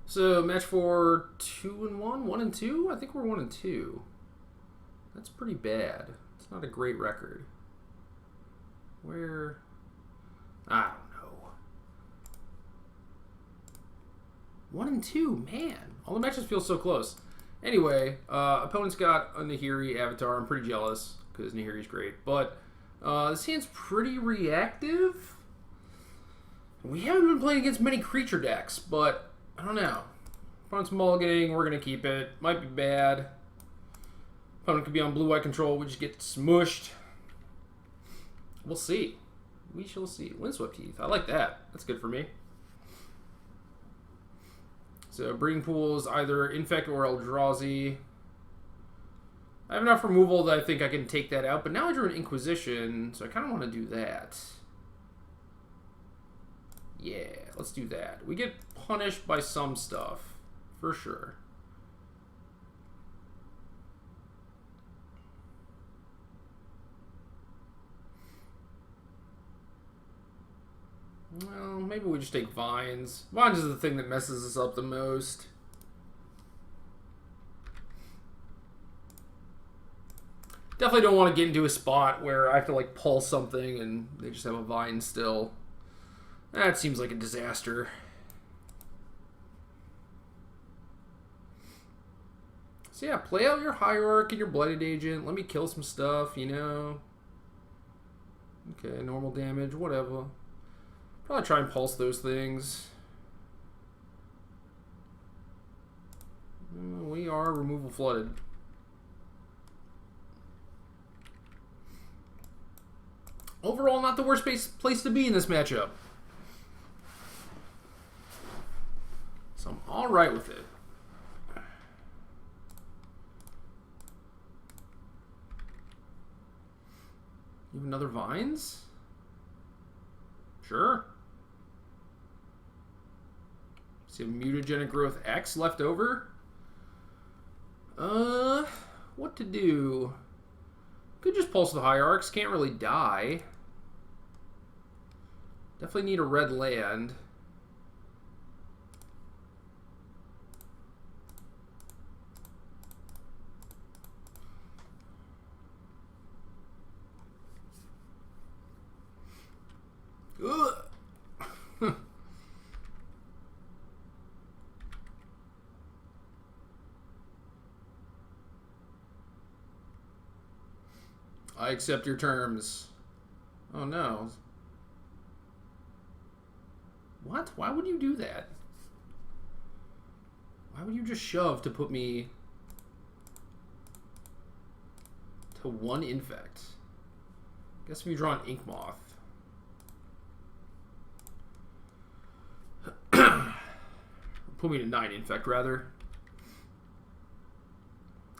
So match for 2-1, 1-2. I think we're 1-2. That's pretty bad. It's not a great record. Where? I don't know. 1-2, man. All the matches feel so close. Anyway, opponent's got a Nahiri avatar. I'm pretty jealous because Nahiri's great, but this hand's pretty reactive. We haven't been playing against many creature decks, but I don't know. Opponent's mulliganing. We're going to keep it. Might be bad. Opponent could be on blue-white control. We just get smushed. We'll see. We shall see. Windswept Heath. I like that. That's good for me. So, Breeding Pool is either Infect or Eldrazi. I have enough removal that I think I can take that out, but now I drew an Inquisition, so I kind of want to do that. Yeah, let's do that. We get punished by some stuff, for sure. Well, maybe we just take Vines. Vines is the thing that messes us up the most. Definitely don't want to get into a spot where I have to like pull something and they just have a Vine still. That seems like a disaster. So yeah, play out your Hierarch and your Blighted Agent. Let me kill some stuff, you know. Okay, normal damage, whatever. Probably try and pulse those things. We are removal flooded. Overall, not the worst place to be in this matchup. So I'm all right with it. You have another Vines? Sure. See a Mutagenic Growth X left over? What to do? Could just pulse the Hierarchs. Can't really die. Definitely need a red land. I accept your terms. Oh no. What? Why would you do that? Why would you just shove to put me to 1 Infect? Guess we draw an Ink Moth. Put me to 9 Infect, rather.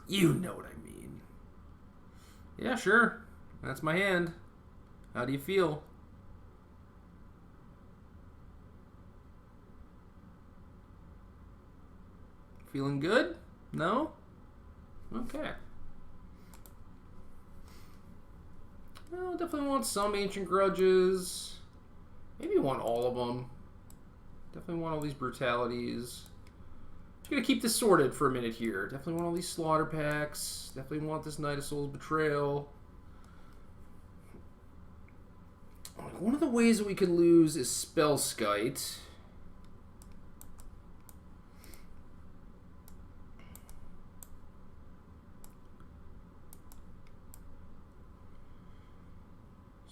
You know what I mean. Yeah, sure. That's my hand. How do you feel? Feeling good? No? Okay. Well, definitely want some Ancient Grudges. Maybe want all of them. Definitely want all these Brutalities. Just gonna keep this sorted for a minute here. Definitely want all these Slaughter Packs. Definitely want this Knight of Souls Betrayal. One of the ways that we could lose is Spellskite.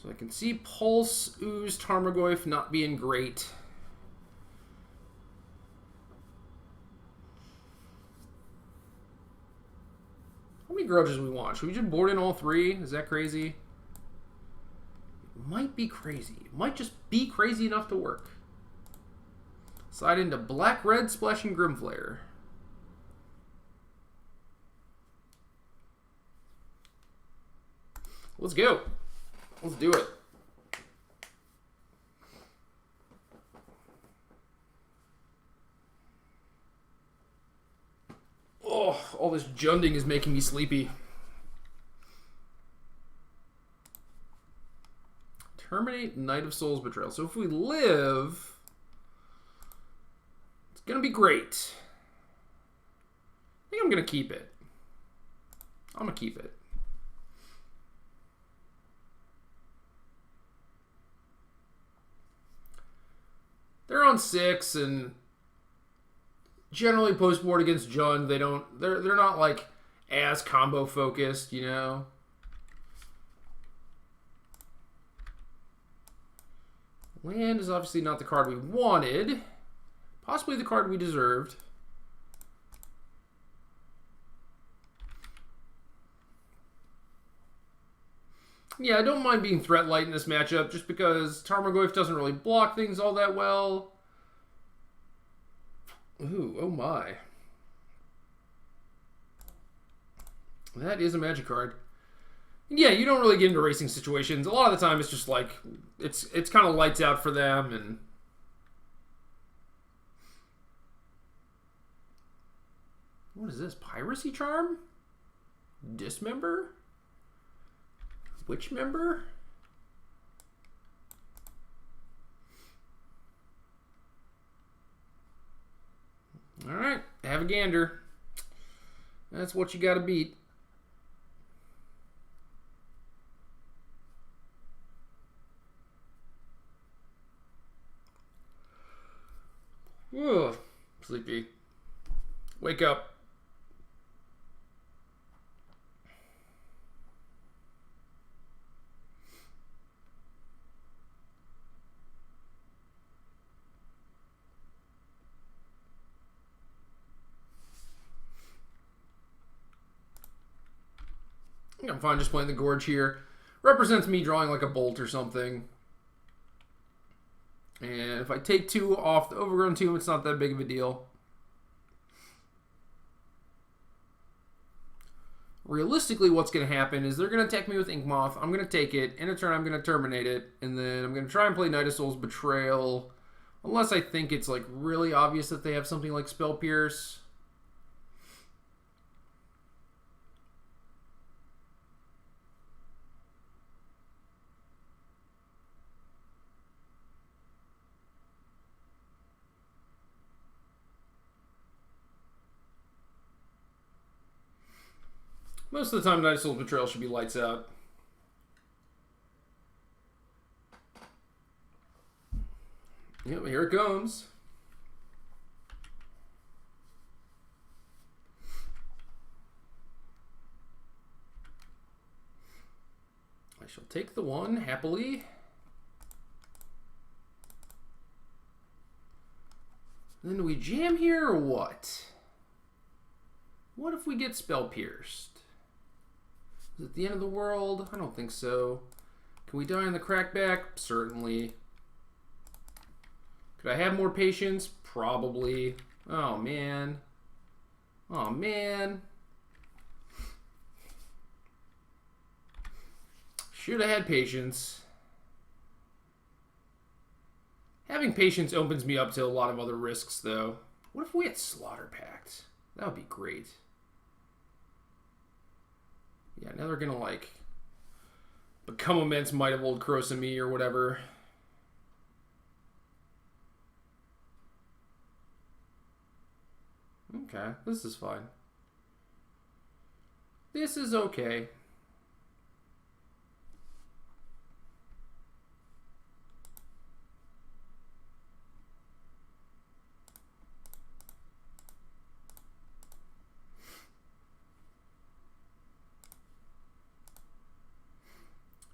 So I can see Pulse, Ooze, Tarmogoyf not being great. How many grudges do we want? Should we just board in all 3? Is that crazy? It might be crazy. It might just be crazy enough to work. Slide into Black-Red Splashing Grimflare. Let's go. Let's do it. Oh, all this junding is making me sleepy. Terminate Knight of Souls Betrayal. So if we live, it's Gonna be great. I think I'm gonna keep it. I'm gonna keep it. They're on 6, and generally post board against Jund, they're not like as combo focused, you know. Land is obviously not the card we wanted. Possibly the card we deserved. Yeah, I don't mind being threat light in this matchup just because Tarmogoyf doesn't really block things all that well. Ooh, oh my. That is a magic card. Yeah, you don't really get into racing situations. A lot of the time it's just like, it's kind of lights out for them, and what is this? Piracy Charm? Dismember? Witch Member? Alright, have a gander. That's what you gotta beat. Ugh, sleepy. Wake up. I think I'm fine just playing the Gorge here. Represents me drawing like a bolt or something. And if I take 2 off the Overgrown Tomb, it's not that big of a deal. Realistically, what's going to happen is they're going to attack me with Inkmoth. I'm going to take it. In a turn, I'm going to terminate it. And then I'm going to try and play Knight of Souls Betrayal. Unless I think it's like really obvious that they have something like Spell Pierce. Most of the time, Knight of Souls Betrayal should be lights out. Yep, here it comes. I shall take the 1 happily. Then do we jam here or what? What if we get Spell Pierced? Is it the end of the world? I don't think so. Can we die in the crackback? Certainly. Could I have more patience? Probably. Oh, man. Oh, man. Should have had patience. Having patience opens me up to a lot of other risks, though. What if we had Slaughter Pact? That would be great. Yeah, now they're gonna, like, become immense might of old Kurosami or whatever. Okay, this is fine. This is okay.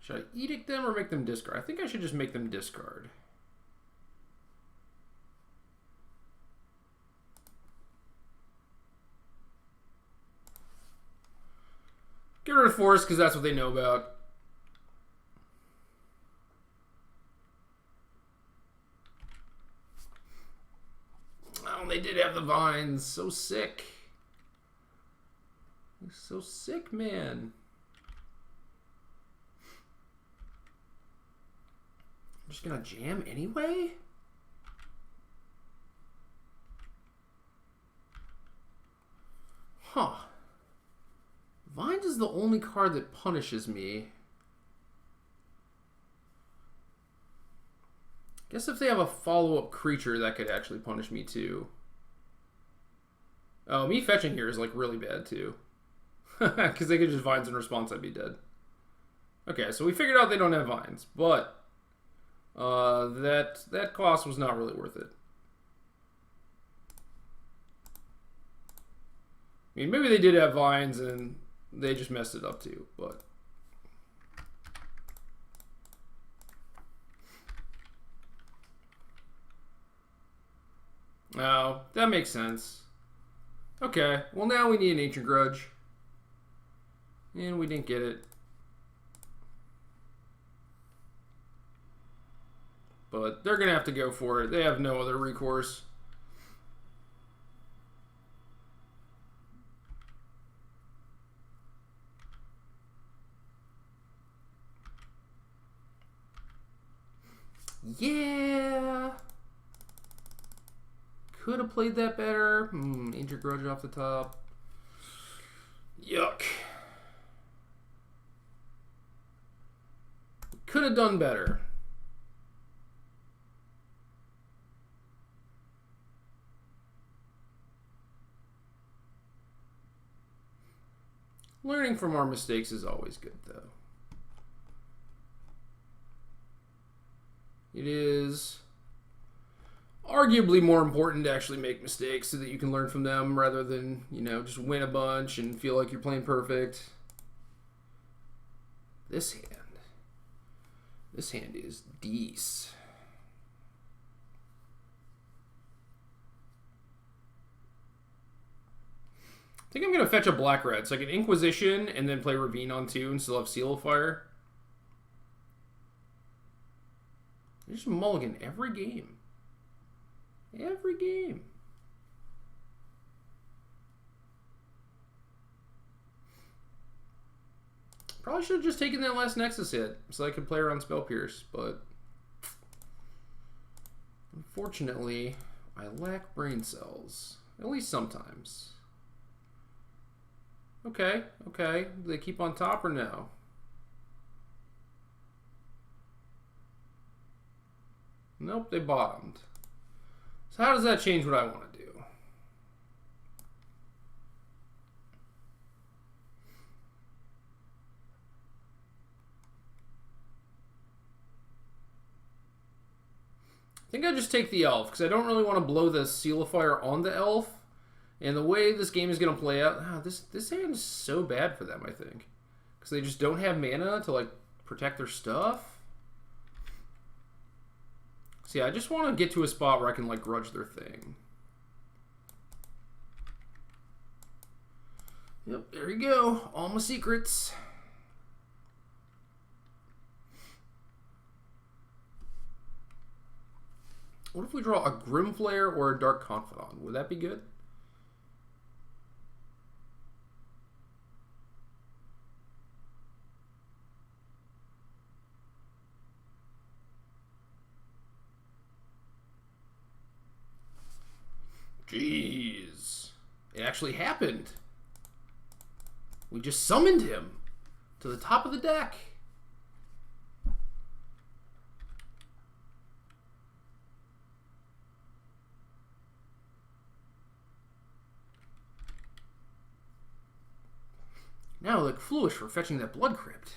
Should I edict them or make them discard? I think I should just make them discard. Get rid of Force because that's what they know about. Oh, they did have the vines. So sick. So sick, man. I'm just gonna jam anyway? Huh. Vines is the only card that punishes me. Guess if they have a follow-up creature, that could actually punish me too. Oh, me fetching here is like really bad too. Because they could just vines in response, I'd be dead. Okay, so we figured out they don't have vines, but that cost was not really worth it. I mean, maybe they did have vines and they just messed it up too, but... Oh, that makes sense. Okay, well now we need an Ancient Grudge. And we didn't get it. But they're going to have to go for it. They have no other recourse. Yeah. Could have played that better. Ancient Grudge off the top. Yuck. Could have done better. Learning from our mistakes is always good, though. It is arguably more important to actually make mistakes so that you can learn from them rather than, you know, just win a bunch and feel like you're playing perfect. This hand is decent. I think I'm going to fetch a black-red so I can Inquisition and then play Ravine on 2 and still have Seal of Fire. I just mulligan every game. Every game. Probably should have just taken that last Nexus hit so I could play around Spell Pierce, but unfortunately, I lack brain cells. At least sometimes. Okay, okay. Do they keep on top or no? Nope, they bottomed. So how does that change what I want to do? I think I just take the elf because I don't really want to blow the Seal of Fire on the elf. And the way this game is going to play out, this hand is so bad for them, I think. Because they just don't have mana to, like, protect their stuff. So yeah, I just want to get to a spot where I can, like, grudge their thing. Yep, there you go. All my secrets. What if we draw a Grimflare or a Dark Confidant? Would that be good? Jeez. It actually happened. We just summoned him to the top of the deck. Now I look foolish for fetching that Blood Crypt.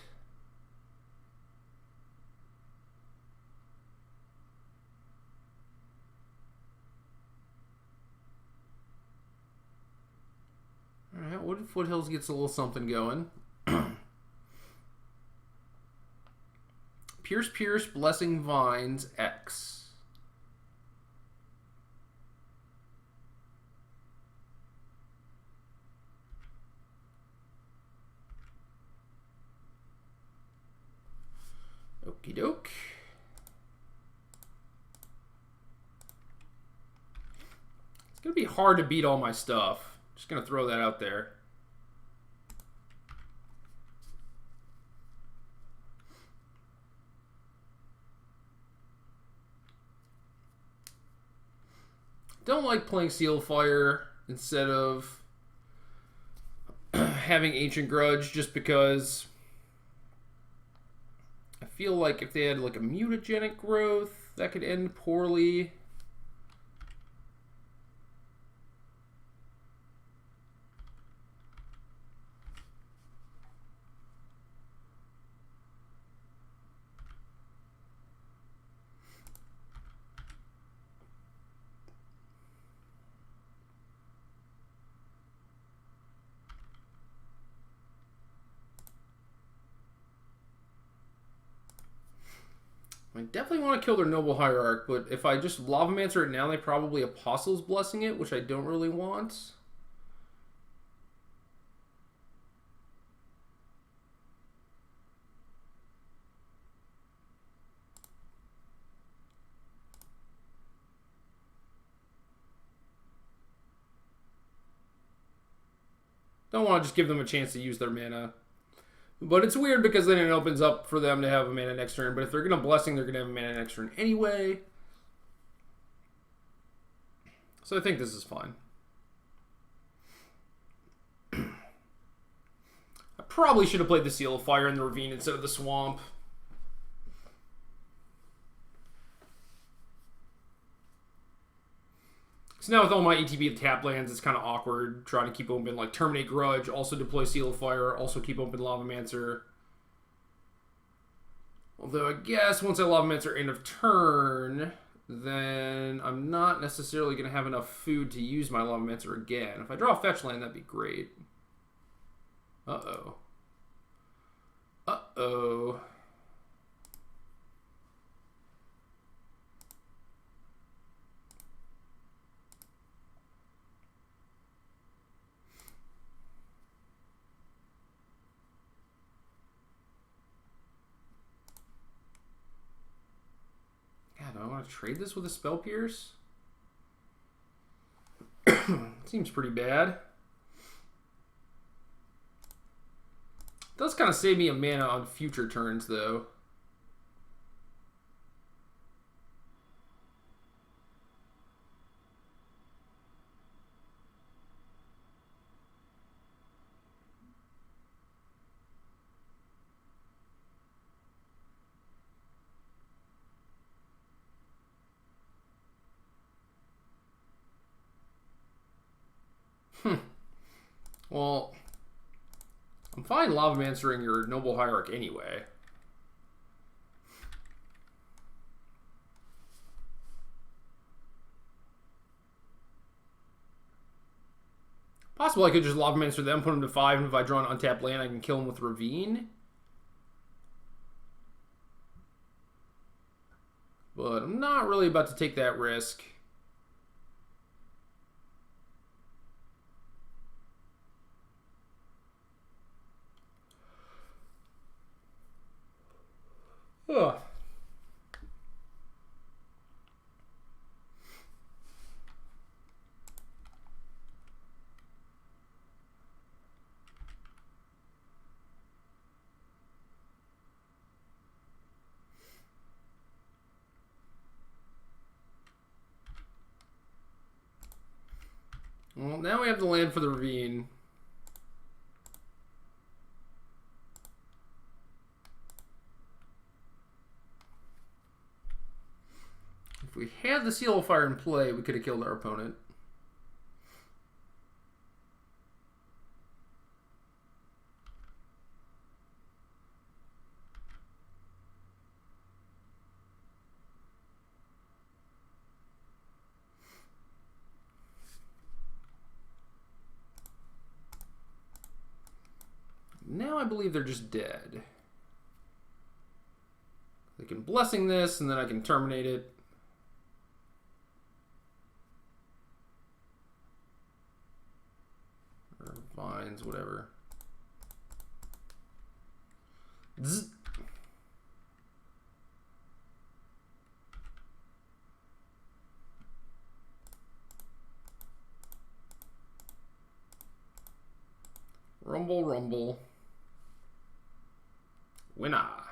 Alright, what if Foothills gets a little something going? Pierce, Pierce, Blessing Vines, X. Okie doke. It's going to be hard to beat all my stuff. Just going to throw that out there. Don't like playing Seal of Fire instead of having Ancient Grudge just because I feel like if they had like a mutagenic growth, that could end poorly. definitely want to kill their Noble Hierarch, but if I just Lavamancer it now, they probably Apostle's Blessing it, which I don't really want. Don't want to just give them a chance to use their mana. But it's weird because then it opens up for them to have a mana next turn. But if they're going to Blessing, they're going to have a mana next turn anyway. So I think this is fine. I probably should have played the Seal of Fire in the Ravine instead of the Swamp. So now with all my ETB tap lands, it's kind of awkward trying to keep open, like Terminate Grudge, also deploy Seal of Fire, also keep open Lavamancer. Although I guess once I Lavamancer end of turn, then I'm not necessarily going to have enough food to use my Lavamancer again. If I draw a fetch land, that'd be great. Uh-oh. Uh-oh. Do I want to trade this with a Spell Pierce? Seems pretty bad. It does kind of save me a mana on future turns, though. Well, I'm fine Lavamancering your Noble Hierarch anyway. Possible I could just Lavamancer them, put them to 5, and if I draw an untapped land, I can kill them with Ravine. But I'm not really about to take that risk. Ugh. Well, now we have the land for the Ravine. If we had the Seal of Fire in play, we could have killed our opponent. Now I believe they're just dead. They can Blessing this, and then I can terminate it. Or Vines, whatever. Zzz. Rumble, rumble. Winner.